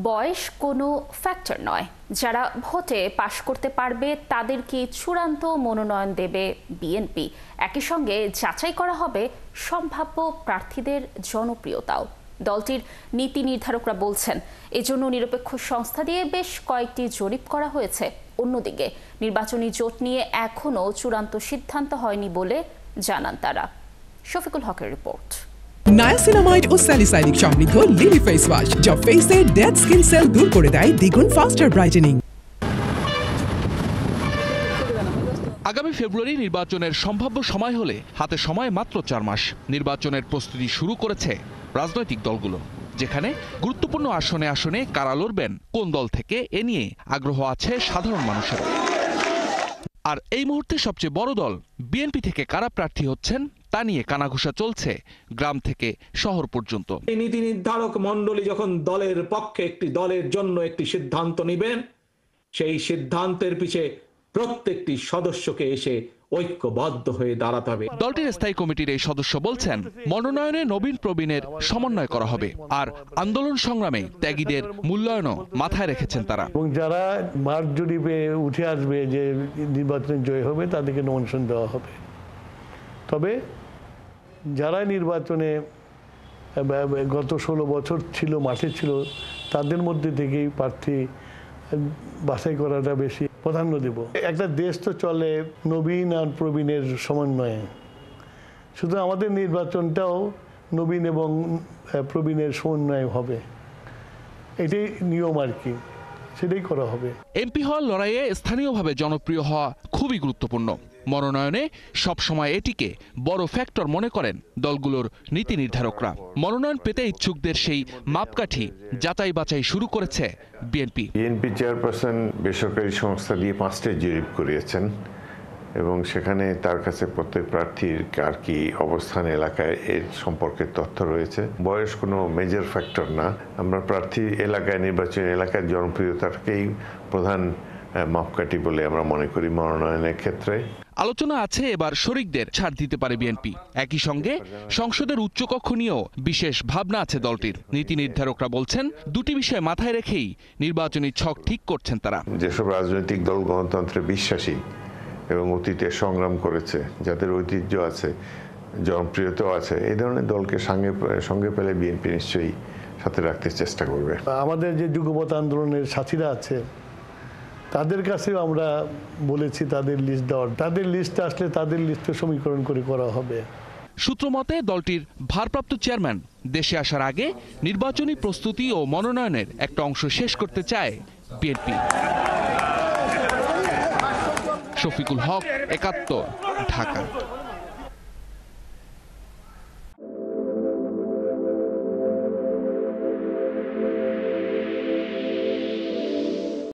বয়স কোনো ফ্যাক্টর নয়, যারা ভোটে পাশ করতে পারবে তাদেরকে চূড়ান্ত মনোনয়ন দেবে বিএনপি। একই সঙ্গে যাচাই করা হবে সম্ভাব্য প্রার্থীদের জনপ্রিয়তাও। দলটির নীতি নির্ধারকরা বলছেন, এজন্য নিরপেক্ষ সংস্থা দিয়ে বেশ কয়েকটি জরিপ করা হয়েছে। অন্যদিকে নির্বাচনী জোট নিয়ে এখনও চূড়ান্ত সিদ্ধান্ত হয়নি বলে জানান তারা। শফিকুল হকের রিপোর্ট। নায়াসিনামাইড ও স্যালিসাইলিক সমৃদ্ধ লিলি ফেস ওয়াশ, যা ফেসের ডেড স্কিন সেল দূর করে দেয় দ্বিগুণ ফাস্টার ব্রাইটেনিং। আগামী ফেব্রুয়ারি নির্বাচনের সম্ভাব্য সময় হলে হাতে সময় মাত্র 4 মাস। নির্বাচনের প্রস্তুতি শুরু করেছে রাজনৈতিক দলগুলো, যেখানে গুরুত্বপূর্ণ আসনে আসনে কারা লড়বেন, কোন দল থেকে, এ নিয়ে আগ্রহ আছে সাধারণ মানুষের। আর এই মুহূর্তে সবচেয়ে বড় দল বিএনপি থেকে কারা প্রার্থী হচ্ছেন তা নিয়ে কানাঘুষা চলছে গ্রাম থেকে শহর পর্যন্ত। এই নীতি নির্ধারক মণ্ডলী যখন দলের পক্ষে একটি দলের জন্য একটি সিদ্ধান্ত নেবেন, সেই সিদ্ধান্তের পিছে প্রত্যেকটি সদস্যকে এসে ঐক্যবদ্ধ হয়ে দাঁড়াতে হবে। দলটির স্থায়ী কমিটির এই সদস্য বলছেন, মনোনয়নে নবীন প্রবীণের সমন্বয় করা হবে, আর আন্দোলন সংগ্রামে ত্যাগীদের মূল্যায়নও মাথায় রেখেছেন তারা। এবং যারা মার্চ জরিপে উঠে আসবে যে নির্বাচনে জয় হবে, তাদেরকে নমিনেশন দেওয়া হবে। তবে যারা নির্বাচনে গত 16 বছর ছিল, মাঠে ছিল, তাদের মধ্যে থেকেই প্রার্থী বাছাই করাটা বেশি প্রাধান্য দেব। একটা দেশ তো চলে নবীন আর প্রবীণের সমন্বয়ে, শুধু আমাদের নির্বাচনটাও নবীন এবং প্রবীণের সমন্বয়ে হবে, এটাই নিয়ম আর কি, সেটাই করা হবে। এমপি হওয়ার লড়াইয়ে স্থানীয়ভাবে জনপ্রিয় হওয়া খুবই গুরুত্বপূর্ণ। মনোনয়নে সবসময় এটিকে বড় ফ্যাক্টর মনে করেন দলগুলোর নীতি নির্ধারকরা। মনোনয়ন পেতে ইচ্ছুকদের সেই মাপকাঠি যাচাই বাছাই শুরু করেছে বিএনপি। বিএনপি চেয়ারপারসন বেসরকারি সংস্থা দিয়ে 5টা জরিপ করিয়েছেন এবং সেখানে তার কাছে প্রত্যেক প্রার্থীর আর কি অবস্থান এলাকায় এর সম্পর্কে তথ্য রয়েছে। বয়স কোনো মেজর ফ্যাক্টর না। আমরা প্রার্থী এলাকায়, নির্বাচনী এলাকার জনপ্রিয়তাকেই প্রধান মাপকাঠি বলে আমরা মনে করি মনোনয়নের ক্ষেত্রে। আলোচনা আছে এবার শরিকদের ছাড় দিতে পারে বিএনপি। একই সঙ্গে সংসদের উচ্চকক্ষ নিয়েও বিশেষ ভাবনা আছে দলটির। নীতি নির্ধারকরা বলছেন, দুটি বিষয় মাথায় রেখেই নির্বাচনী ছক ঠিক করছেন তারা। যেসব রাজনৈতিক দল গণতন্ত্রে বিশ্বাসী এবং অতীতে সংগ্রাম করেছে, যাদের ঐতিহ্য আছে, জনপ্রিয়তাও আছে, এই ধরনের দলকে সঙ্গে পেলে বিএনপি নিশ্চয়ই সাথে রাখতে চেষ্টা করবে। আমাদের যে যুগপৎ আন্দোলনের সাথীরা আছে, তাদের কাছেও আমরা বলেছি তাদের লিস্ট দেওয়ার। তাদের লিস্ট আসলে তাদের লিস্টে সমীকরণ করে করা হবে। সূত্র মতে দলটির ভারপ্রাপ্ত চেয়ারম্যান দেশে আসার আগে নির্বাচনী প্রস্তুতি ও মনোনয়নের একটা অংশ শেষ করতে চায় বিএনপি। শফিকুল হক, ৭১, ঢাকা।